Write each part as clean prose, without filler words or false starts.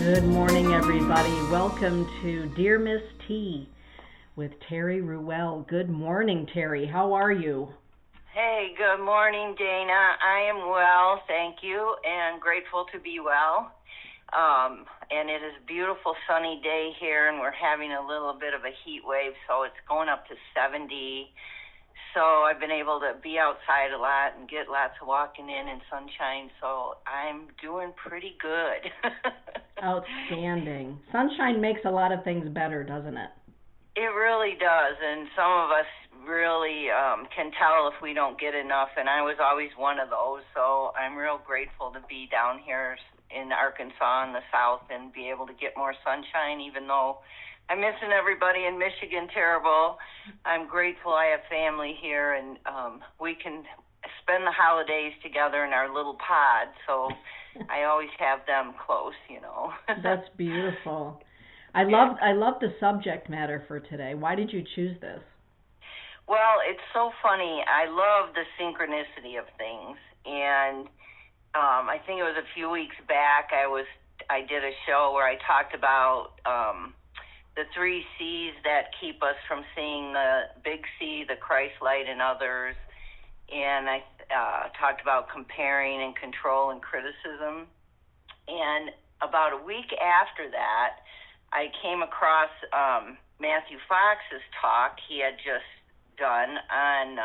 Good morning, everybody. Welcome to Dear Miss T with Terry Ruelle. Good morning, Terry. How are you? Hey, good morning, Dana. I am well, thank you, and grateful to be well. And it is a beautiful sunny day here, and we're having a little bit of a heat wave, so it's going up to 70. So I've been able to be outside a lot and get lots of walking in and sunshine, so I'm doing pretty good. Outstanding. Sunshine makes a lot of things better, doesn't it? It really does, and some of us really can tell if we don't get enough, and I was always one of those, so I'm real grateful to be down here in Arkansas in the south and be able to get more sunshine, even though I'm missing everybody in Michigan terrible. I'm grateful I have family here, and we can spend the holidays together in our little pod, so I always have them close, you know. That's beautiful. I love the subject matter for today. Why did you choose this? Well, it's so funny. I love the synchronicity of things, and I think it was a few weeks back I did a show where I talked about the 3 C's that keep us from seeing the big C, the Christ light in others, and I talked about comparing and control and criticism. And about a week after that, I came across Matthew Fox's talk he had just done on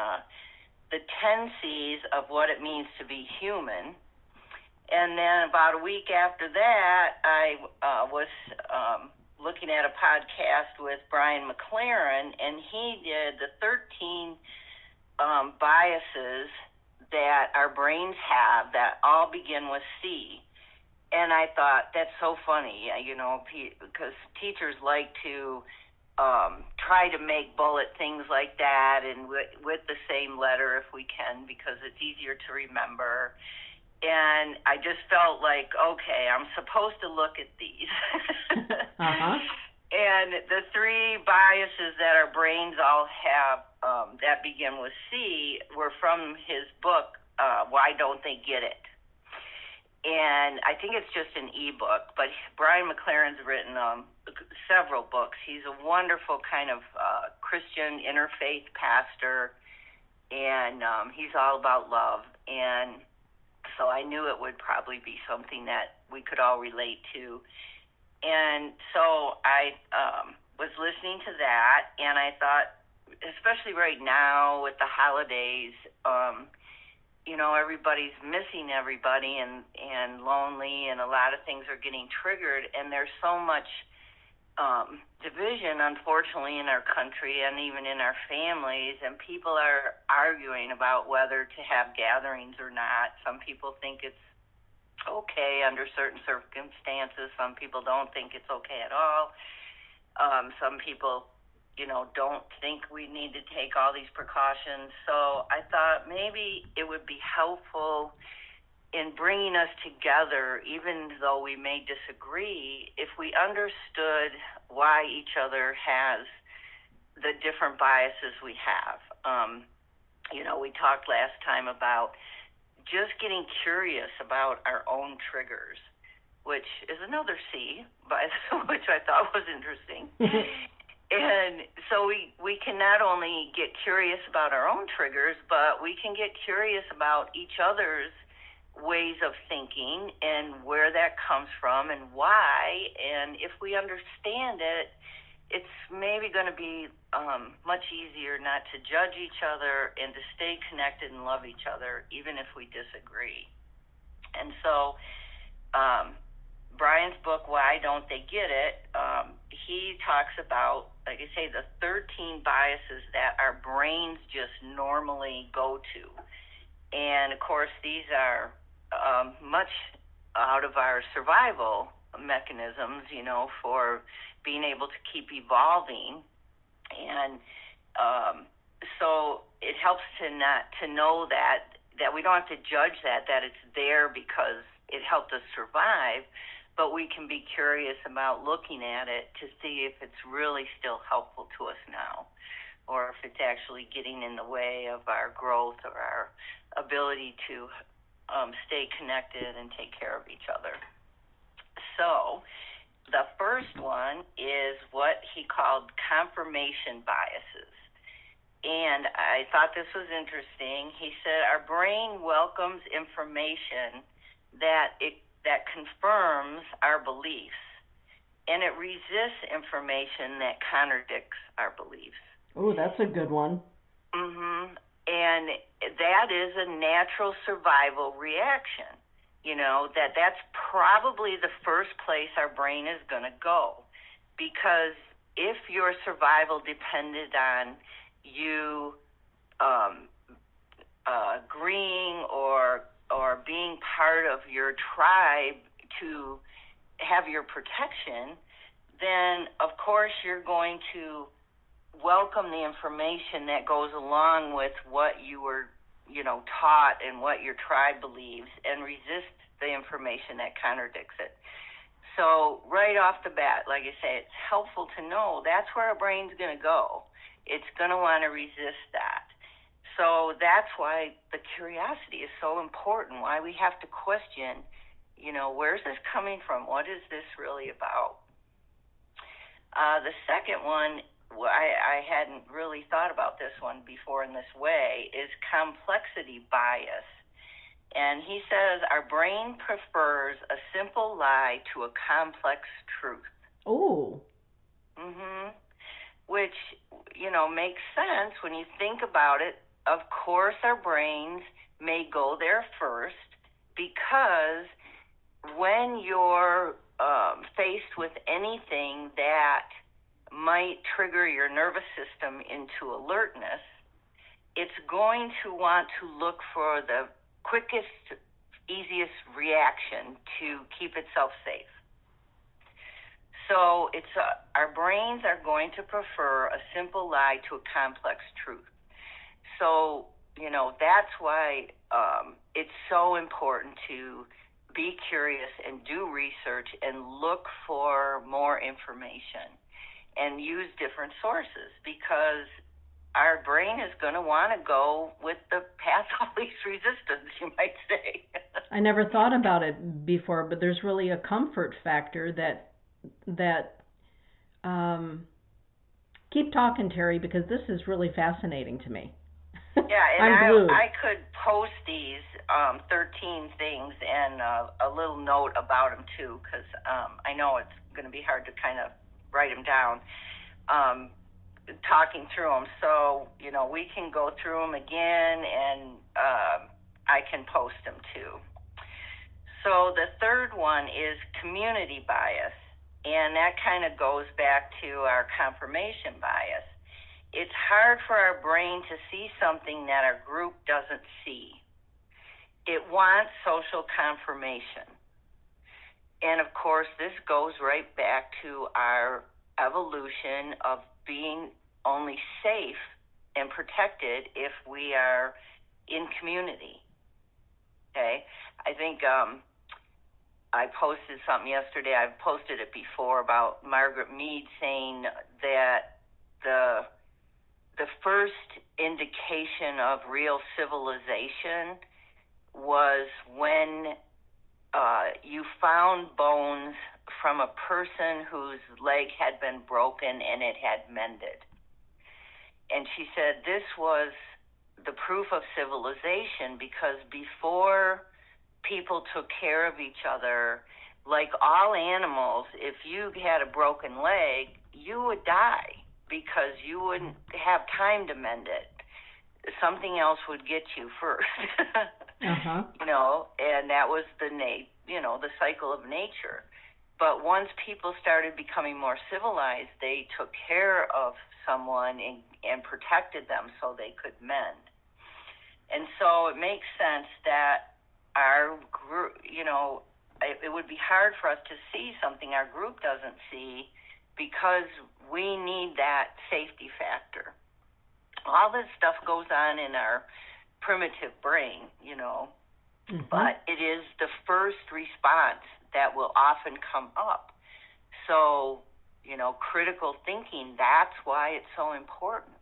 the 10 C's of what it means to be human. And then about a week after that, I was looking at a podcast with Brian McLaren, and he did the 13 biases that our brains have that all begin with C. And I thought, that's so funny, you know, because teachers like to try to make bullet things like that and with the same letter if we can, because it's easier to remember. And I just felt like, okay, I'm supposed to look at these. Uh-huh. And the 3 biases that our brains all have that begin with C were from his book, Why Don't They Get It? And I think it's just an ebook, but Brian McLaren's written several books. He's a wonderful kind of Christian interfaith pastor, and he's all about love. And so I knew it would probably be something that we could all relate to. And so I was listening to that, and I thought, especially right now with the holidays, you know, everybody's missing everybody and lonely, and a lot of things are getting triggered, and there's so much division, unfortunately, in our country and even in our families, and people are arguing about whether to have gatherings or not. Some people think it's okay under certain circumstances. Some people don't think it's okay at all. Some people, you know, don't think we need to take all these precautions. So I thought maybe it would be helpful in bringing us together, even though we may disagree, if we understood why each other has the different biases we have. You know, we talked last time about just getting curious about our own triggers, which is another C, which I thought was interesting. And so we can not only get curious about our own triggers, but we can get curious about each other's ways of thinking and where that comes from and why. And if we understand it, it's maybe going to be much easier not to judge each other and to stay connected and love each other, even if we disagree. And so Brian's book, Why Don't They Get It? He talks about, like I say, the 13 biases that our brains just normally go to. And, of course, these are much out of our survival mechanisms, you know, for being able to keep evolving. And so it helps to know that we don't have to judge that it's there because it helped us survive, but we can be curious about looking at it to see if it's really still helpful to us now, or if it's actually getting in the way of our growth or our ability to stay connected and take care of each other. So the first one is what he called confirmation biases. And I thought this was interesting. He said our brain welcomes information that confirms our beliefs, and it resists information that contradicts our beliefs. Oh, that's a good one. Mhm. And that is a natural survival reaction. That's probably the first place our brain is going to go, because if your survival depended on you agreeing or being part of your tribe to have your protection, then of course you're going to welcome the information that goes along with what you were, taught and what your tribe believes, and resist the information that contradicts it. So right off the bat, like I say, it's helpful to know that's where our brain's going to go. It's going to want to resist that. So that's why the curiosity is so important, why we have to question, where's this coming from? What is this really about? The second one, I hadn't really thought about this one before in this way, is complexity bias. And he says our brain prefers a simple lie to a complex truth. Oh. Which, makes sense when you think about it. Of course, our brains may go there first, because when you're faced with anything that might trigger your nervous system into alertness, it's going to want to look for the quickest, easiest reaction to keep itself safe. So our brains are going to prefer a simple lie to a complex truth. So, that's why it's so important to be curious and do research and look for more information and use different sources, because our brain is going to want to go with the path of least resistance, you might say. I never thought about it before, but there's really a comfort factor that keep talking, Terry, because this is really fascinating to me. Yeah, and I could post these 13 things and a little note about them too, because I know it's going to be hard to kind of write them down, talking through them. So, we can go through them again, and I can post them too. So the third one is community bias, and that kind of goes back to our confirmation bias. It's hard for our brain to see something that our group doesn't see. It wants social confirmation. And of course, this goes right back to our evolution of being only safe and protected if we are in community. Okay? I think I posted something yesterday. I've posted it before about Margaret Mead saying that the first indication of real civilization was when you found bones from a person whose leg had been broken and it had mended. And she said this was the proof of civilization, because before people took care of each other, like all animals, if you had a broken leg, you would die, because you wouldn't have time to mend it. Something else would get you first. And that was the cycle of nature. But once people started becoming more civilized, they took care of someone and protected them so they could mend. And so it makes sense that our group, it would be hard for us to see something our group doesn't see, because we need that safety factor. All this stuff goes on in our primitive brain, but it is the first response that will often come up. So, critical thinking, that's why it's so important.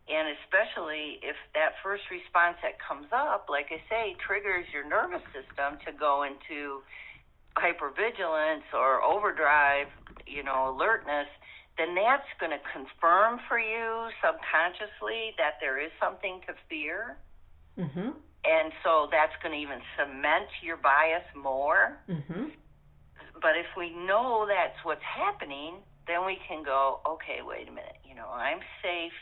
And especially if that first response that comes up, like I say, triggers your nervous system to go into hypervigilance or overdrive, alertness, then that's going to confirm for you subconsciously that there is something to fear. Mm-hmm. And so that's going to even cement your bias more. Mm-hmm. But if we know that's what's happening, then we can go, okay, wait a minute, I'm safe,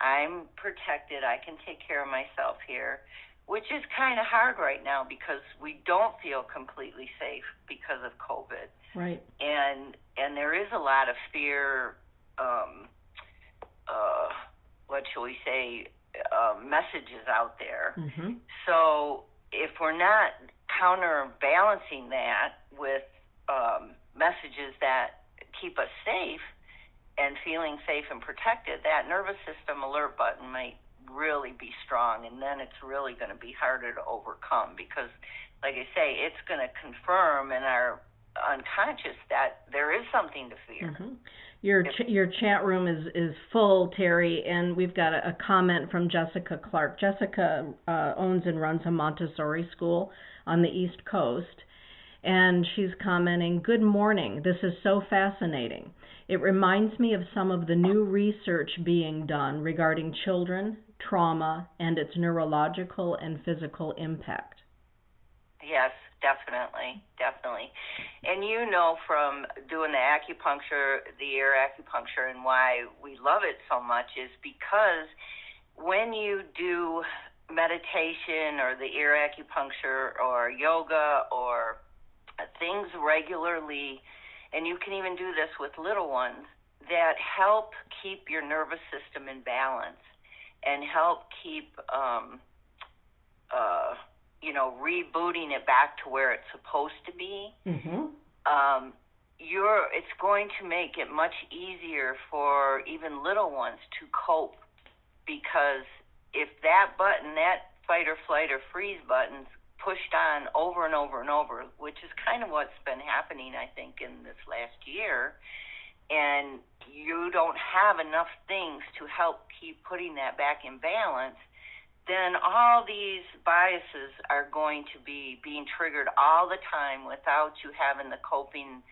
I'm protected, I can take care of myself here, which is kind of hard right now because we don't feel completely safe because of COVID. Right. And there is a lot of fear, what shall we say, messages out there. Mm-hmm. So if we're not counterbalancing that with messages that keep us safe and feeling safe and protected, that nervous system alert button might really be strong, and then it's really going to be harder to overcome because, like I say, it's going to confirm in our unconscious that there is something to fear. Mm-hmm. Your chat room is full, Terry, and we've got a comment from Jessica Clark. Jessica owns and runs a Montessori school on the East Coast, and she's commenting, "Good morning. This is so fascinating. It reminds me of some of the new research being done regarding children, trauma, and its neurological and physical impact." Yes, definitely. And from doing the acupuncture, the ear acupuncture, and why we love it so much is because when you do meditation or the ear acupuncture or yoga or things regularly, and you can even do this with little ones, that help keep your nervous system in balance and help keep rebooting it back to where it's supposed to be. Mm-hmm. It's going to make it much easier for even little ones to cope, because if that button, that fight or flight or freeze button's pushed on over and over and over, which is kind of what's been happening, I think, in this last year, and you don't have enough things to help keep putting that back in balance, then all these biases are going to be being triggered all the time without you having the coping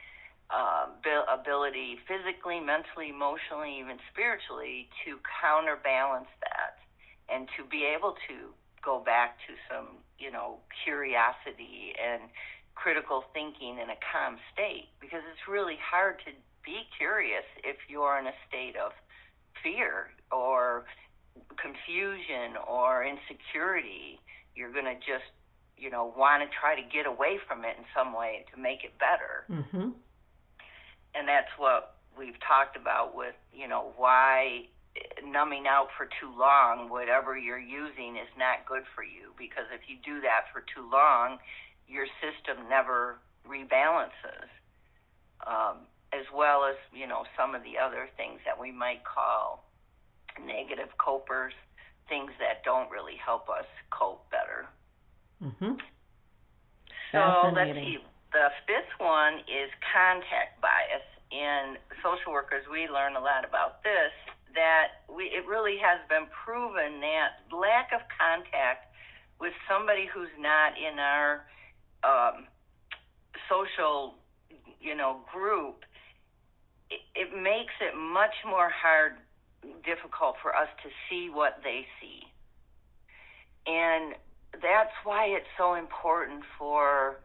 ability physically, mentally, emotionally, even spiritually to counterbalance that and to be able to go back to some, curiosity and critical thinking in a calm state, because it's really hard to be curious if you're in a state of fear or confusion or insecurity. You're going to just, want to try to get away from it in some way to make it better. Mm-hmm. And that's what we've talked about with, why numbing out for too long, whatever you're using, is not good for you, because if you do that for too long, your system never rebalances, as well as, some of the other things that we might call negative copers, things that don't really help us cope better. Mm-hmm. So let's see. The fifth one is contact bias. In social workers, we learn a lot about this, that it really has been proven that lack of contact with somebody who's not in our social, group, it makes it much more difficult for us to see what they see. And that's why it's so important for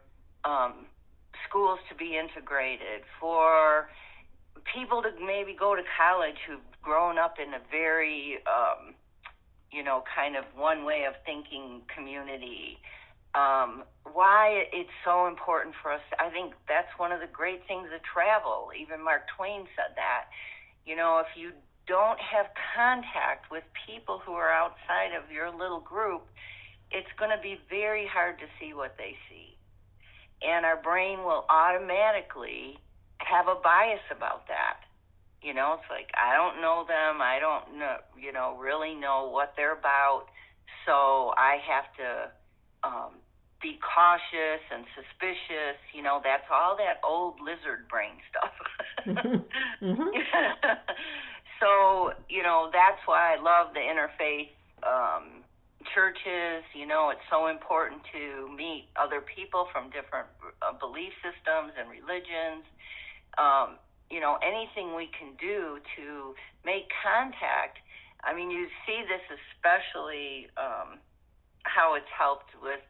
schools to be integrated, for people to maybe go to college who've grown up in a very, kind of one way of thinking community. Why it's so important for us. I think that's one of the great things of travel. Even Mark Twain said that. If you don't have contact with people who are outside of your little group, it's going to be very hard to see what they see. And our brain will automatically have a bias about that. It's like, I don't know them. I don't know, really know what they're about. So I have to be cautious and suspicious. That's all that old lizard brain stuff. Mm-hmm. So, that's why I love the interfaith churches, it's so important to meet other people from different belief systems and religions. Anything we can do to make contact. I mean, you see this especially how it's helped with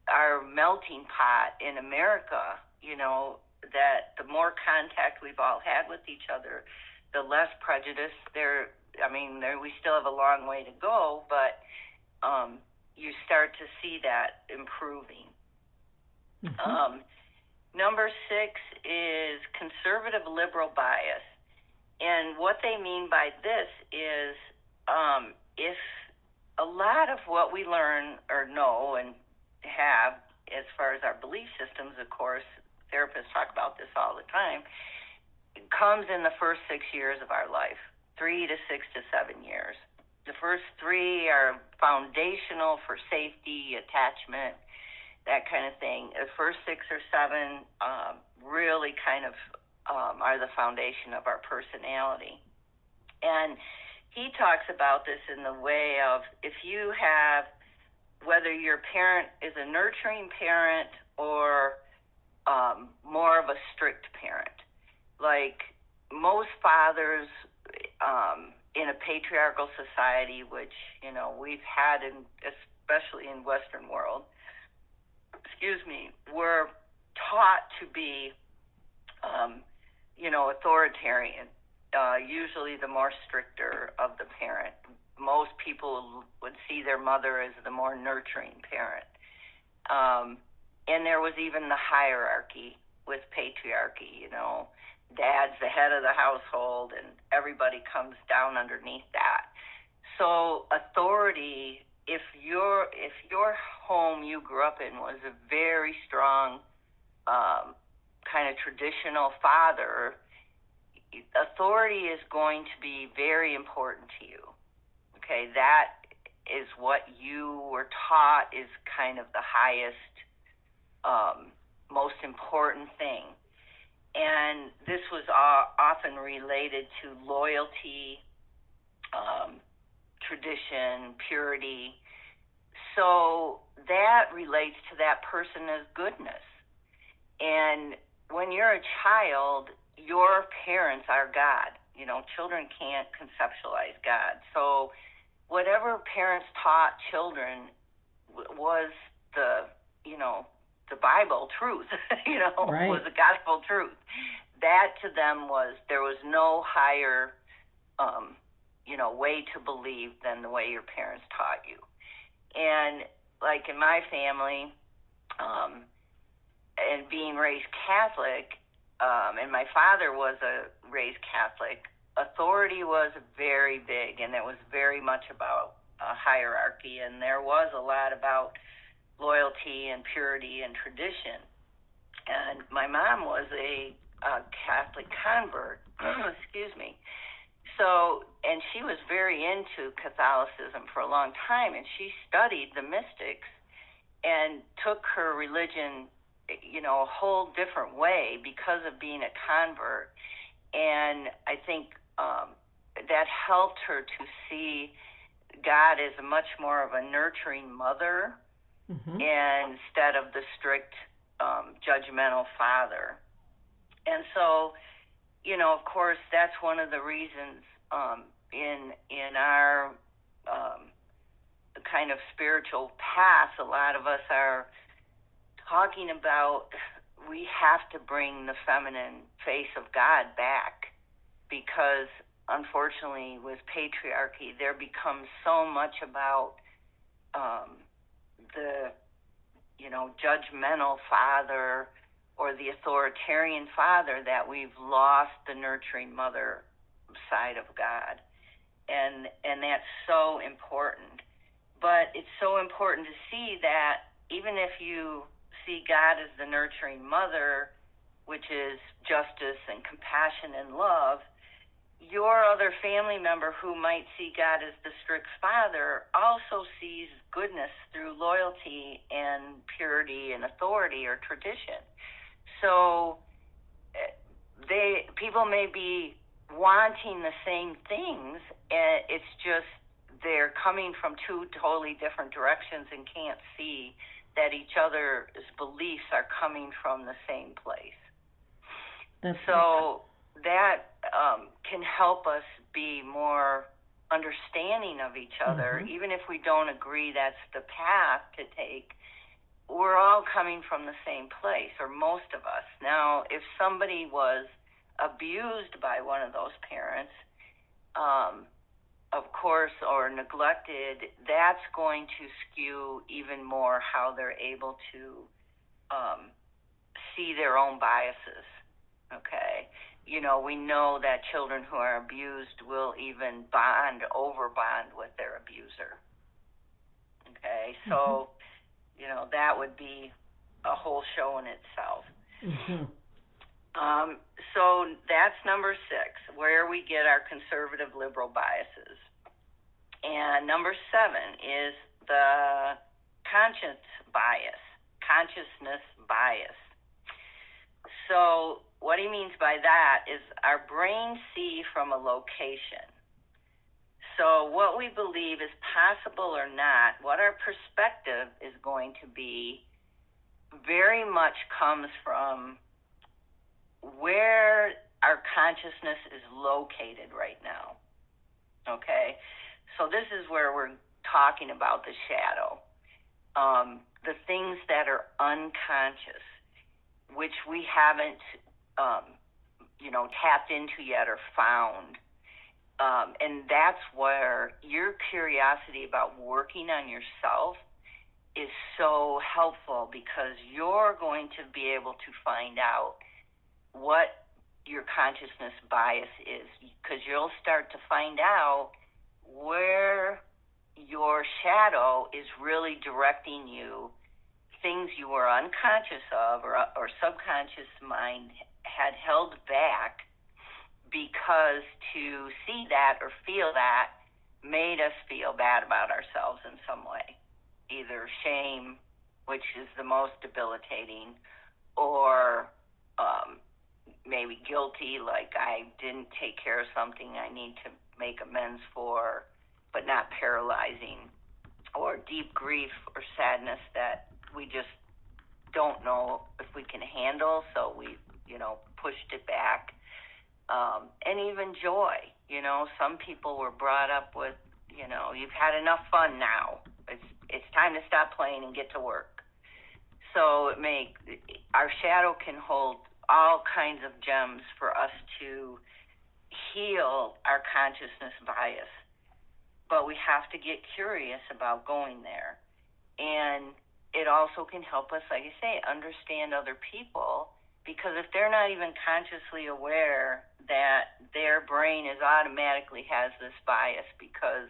our melting pot in America, that the more contact we've all had with each other, the less prejudice there. I mean, we still have a long way to go, but you start to see that improving. Mm-hmm. Number 6 is conservative liberal bias. And what they mean by this is if a lot of what we learn or know and have as far as our belief systems, of course, therapists talk about this all the time, it comes in the first 6 years of our life, 3 to 6 to 7 years. The first 3 are foundational for safety, attachment, that kind of thing. The first 6 or 7 really kind of are the foundation of our personality. And he talks about this in the way of if you have, whether your parent is a nurturing parent or more of a strict parent. Like most fathers in a patriarchal society, which, we've had, especially in Western world, were taught to be, authoritarian, usually the more stricter of the parent. Most people would see their mother as the more nurturing parent. And there was even the hierarchy with patriarchy, dad's the head of the household and everybody comes down underneath that. So authority, if your home you grew up in was a very strong kind of traditional father, authority is going to be very important to you. Okay, that is what you were taught is kind of the highest, most important thing. And this was often related to loyalty, tradition, purity. So that relates to that person as goodness. And when you're a child, your parents are God. Children can't conceptualize God. So whatever parents taught children was the Bible truth, Right. was the gospel truth. That to them there was no higher, way to believe than the way your parents taught you. And like in my family, and being raised Catholic, and my father was raised Catholic, authority was very big, and it was very much about hierarchy, and there was a lot about loyalty and purity and tradition. And my mom was a Catholic convert, So, and she was very into Catholicism for a long time, and she studied the mystics and took her religion, a whole different way because of being a convert. And I think that helped her to see God as much more of a nurturing mother, Mm-hmm. instead of the strict, judgmental father. And so, of course, that's one of the reasons in our kind of spiritual path, a lot of us are talking about we have to bring the feminine face of God back, because unfortunately with patriarchy there becomes so much about the judgmental father or the authoritarian father that we've lost the nurturing mother side of God. And that's so important. But it's so important to see that even if you see God as the nurturing mother, which is justice and compassion and love, your other family member who might see God as the strict father also sees goodness through loyalty and purity and authority or tradition. So people may be wanting the same things, and it's just they're coming from two totally different directions and can't see that each other's beliefs are coming from the same place. So that can help us be more understanding of each other, even if we don't agree that's the path to take. We're all coming from the same place, or most of us. Now, if somebody was abused by one of those parents, of course, or neglected, that's going to skew even more how they're able to see their own biases, okay? You know, we know that children who are abused will even over bond with their abuser, okay? So, you know, that would be a whole show in itself. So that's number 6, where we get our conservative liberal biases. And number 7 is the consciousness bias. So what he means by that is our brains see from a location. So what we believe is possible or not, what our perspective is going to be, very much comes from where our consciousness is located right now, okay? So this is where we're talking about the shadow, the things that are unconscious, which we haven't, tapped into yet or found. And that's where your curiosity about working on yourself is so helpful, because you're going to be able to find out what your consciousness bias is, because you'll start to find out where your shadow is really directing you, things you were unconscious of or subconscious mind had held back, because to see that or feel that made us feel bad about ourselves in some way, either shame, which is the most debilitating, or maybe guilty, like I didn't take care of something I need to make amends for, but not paralyzing, or deep grief or sadness that we just don't know if we can handle, so we, pushed it back. And even joy, some people were brought up with, you've had enough fun now. It's time to stop playing and get to work. So our shadow can hold all kinds of gems for us to heal our consciousness bias. But we have to get curious about going there. And it also can help us, like I say, understand other people, because if they're not even consciously aware that their brain automatically has this bias because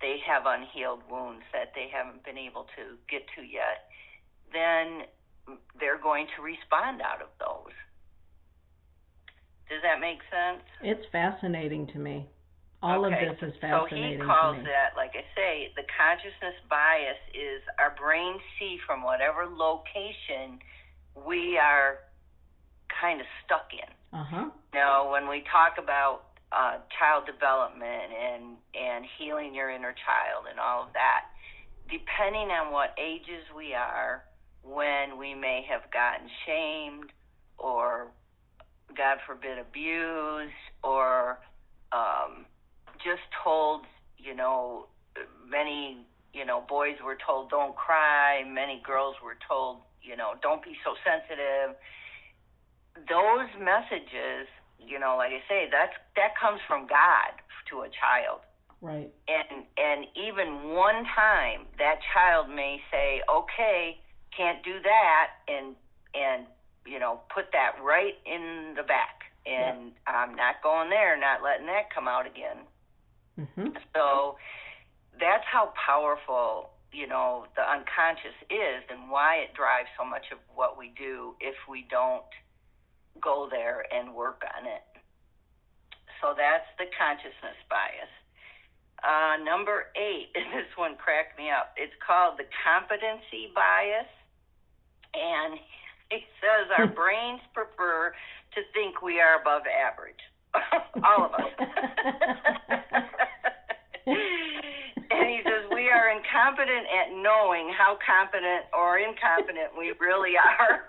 they have unhealed wounds that they haven't been able to get to yet, then they're going to respond out of those. Does that make sense? It's fascinating to me. All of this is fascinating to me. So he calls that, like I say, the consciousness bias is our brains see from whatever location we are kind of stuck in. Now, when we talk about child development and healing your inner child and all of that, depending on what ages we are, when we may have gotten shamed or, God forbid, abused, or just told, many, boys were told don't cry, many girls were told, don't be so sensitive. Those messages, like I say, that comes from God to a child. Right. And even one time that child may say, okay, can't do that, and put that right in the back, and I'm not going there, not letting that come out again. So that's how powerful, the unconscious is, and why it drives so much of what we do if we don't go there and work on it. So that's the consciousness bias. Number 8, this one cracked me up. It's called the competency bias. And it says our brains prefer to think we are above average. All of us. And he says competent at knowing how competent or incompetent we really are.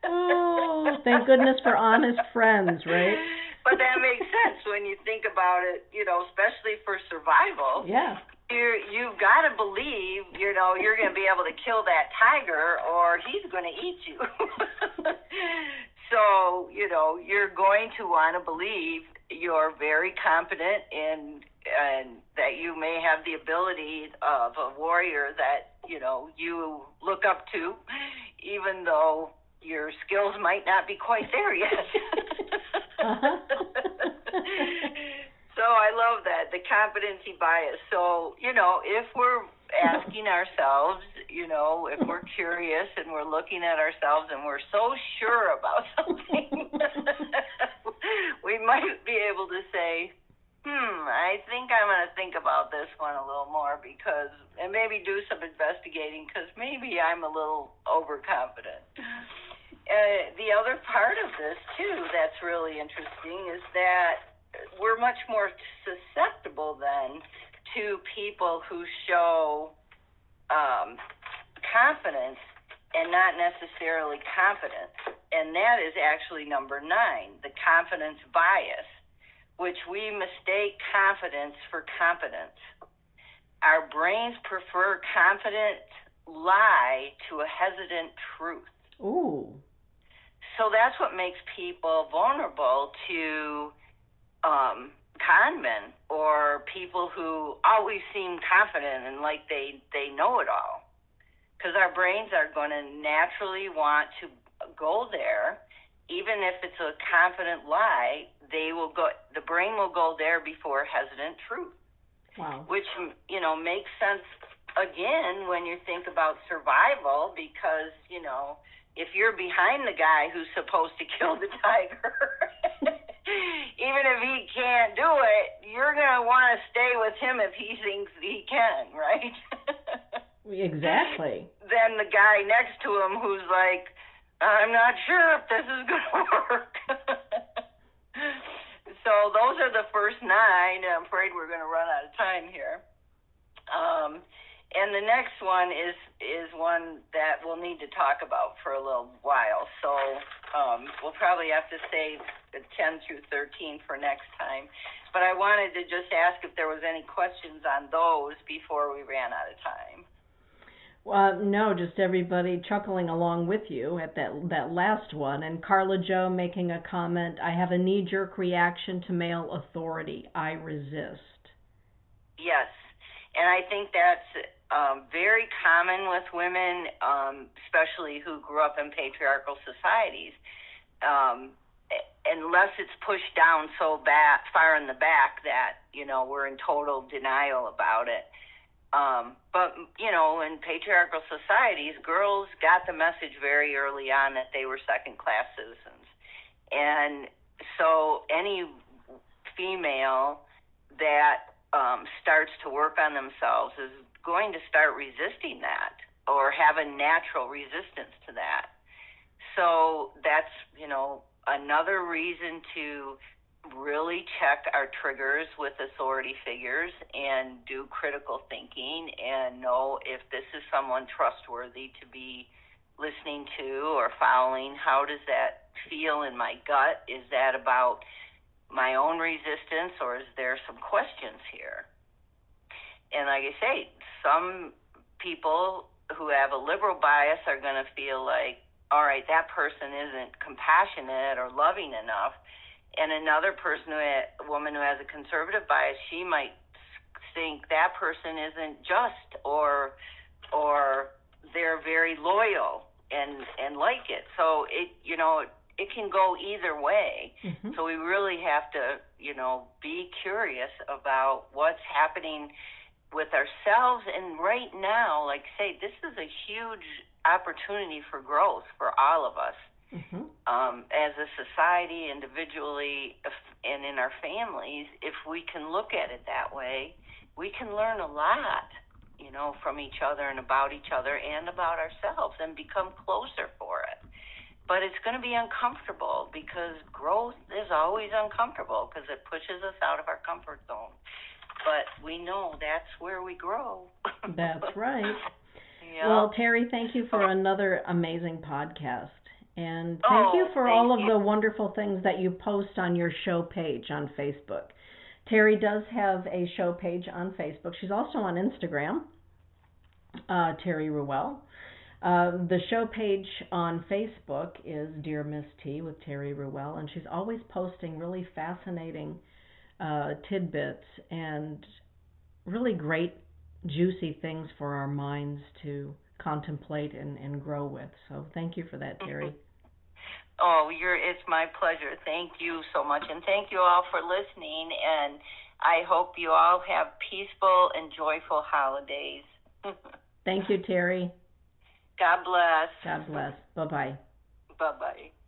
Oh, thank goodness for honest friends, right? But that makes sense when you think about it, especially for survival. Yeah. You've got to believe, you're going to be able to kill that tiger or he's going to eat you. So, you're going to want to believe you're very competent and that you may have the ability of a warrior that, you look up to, even though your skills might not be quite there yet. Uh-huh. So I love that, the competency bias. So, if we're asking ourselves, if we're curious and we're looking at ourselves and we're so sure about something, we might be able to say, I think I'm going to think about this one a little more and maybe do some investigating because maybe I'm a little overconfident. The other part of this, too, that's really interesting is that we're much more susceptible then to people who show confidence and not necessarily competence. And that is actually number 9, the confidence bias, which we mistake confidence for competence. Our brains prefer confident lie to a hesitant truth. Ooh. So that's what makes people vulnerable to con men or people who always seem confident and like they know it all. Because our brains are going to naturally want to go there. Even if it's a confident lie, the brain will go there before hesitant truth. Wow. Which, makes sense, again, when you think about survival because, if you're behind the guy who's supposed to kill the tiger, even if he can't do it, you're going to want to stay with him if he thinks he can, right? Exactly. Then the guy next to him who's like, I'm not sure if this is going to work. So those are the first 9. I'm afraid we're going to run out of time here. And the next one is one that we'll need to talk about for a little while. So we'll probably have to save 10 through 13 for next time. But I wanted to just ask if there was any questions on those before we ran out of time. No, just everybody chuckling along with you at that last one. And Carla Jo making a comment, I have a knee-jerk reaction to male authority. I resist. Yes, and I think that's very common with women, especially who grew up in patriarchal societies. Unless it's pushed down so far in the back that, we're in total denial about it. But, in patriarchal societies, girls got the message very early on that they were second-class citizens. And so any female that starts to work on themselves is going to start resisting that or have a natural resistance to that. So that's, another reason to really check our triggers with authority figures and do critical thinking and know if this is someone trustworthy to be listening to or following. How does that feel in my gut? Is that about my own resistance or is there some questions here? And like I say, some people who have a liberal bias are going to feel like, all right, that person isn't compassionate or loving enough. And another woman who has a conservative bias, she might think that person isn't just or they're very loyal and like it. So it can go either way. Mm-hmm. So we really have to, be curious about what's happening with ourselves. And right now, like I say, this is a huge opportunity for growth for all of us. Mm-hmm. As a society, individually, and in our families, if we can look at it that way, we can learn a lot, from each other and about each other and about ourselves and become closer for it. But it's going to be uncomfortable because growth is always uncomfortable because it pushes us out of our comfort zone. But we know that's where we grow. That's right. Yep. Well, Terry, thank you for another amazing podcast. And thank you for all of the wonderful things that you post on your show page on Facebook. Terry does have a show page on Facebook. She's also on Instagram, Terry Ruelle. The show page on Facebook is Dear Miss T with Terry Ruelle, and she's always posting really fascinating tidbits and really great, juicy things for our minds to contemplate and grow with. So thank you for that, Terry. Oh, it's my pleasure. Thank you so much. And thank you all for listening. And I hope you all have peaceful and joyful holidays. Thank you, Terry. God bless. God bless. Bye-bye. Bye-bye.